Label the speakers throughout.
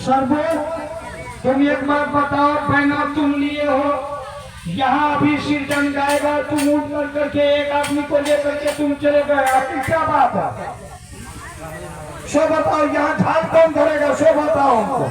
Speaker 1: सरबोत तुम एक बात बताओ, पहना तुम लिए हो, यहाँ अभी सृजन गाएगा, तुम उठ कर करके एक आदमी को लेकर के तुम चले गए, आपकी क्या बात है? सो बताओ, यहाँ झाल कौन धरेगा? सो बताओ हमको।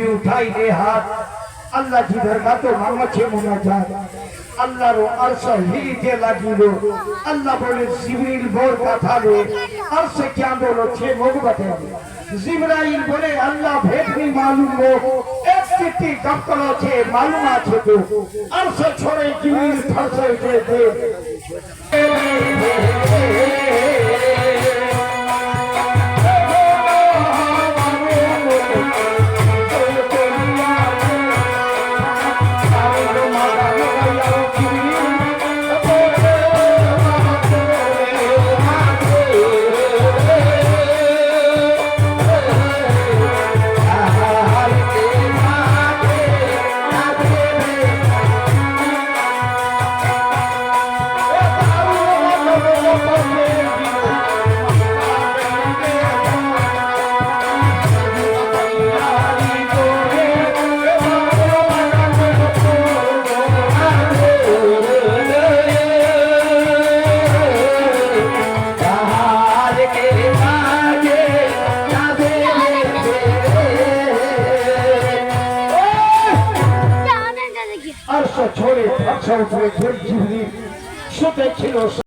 Speaker 1: उठाई दे हाथ, अल्लाह जिधर का तो मामा छे मुना जा, अल्लाह रो अर्श ही जे लागिलो, अल्लाह बोले जिब्रील बोल का था रे, अर्श क्या बोलो छे मोग बते, जिब्राइल बोले अल्लाह भेद नहीं मालूम हो, एक चिट्ठी कब करो छे मालूम आछे तो, अर्श छोड़े जिब्रील फरसे दे छोड़े, अच्छा उठे, फिर जिब्रील सुते खिलो।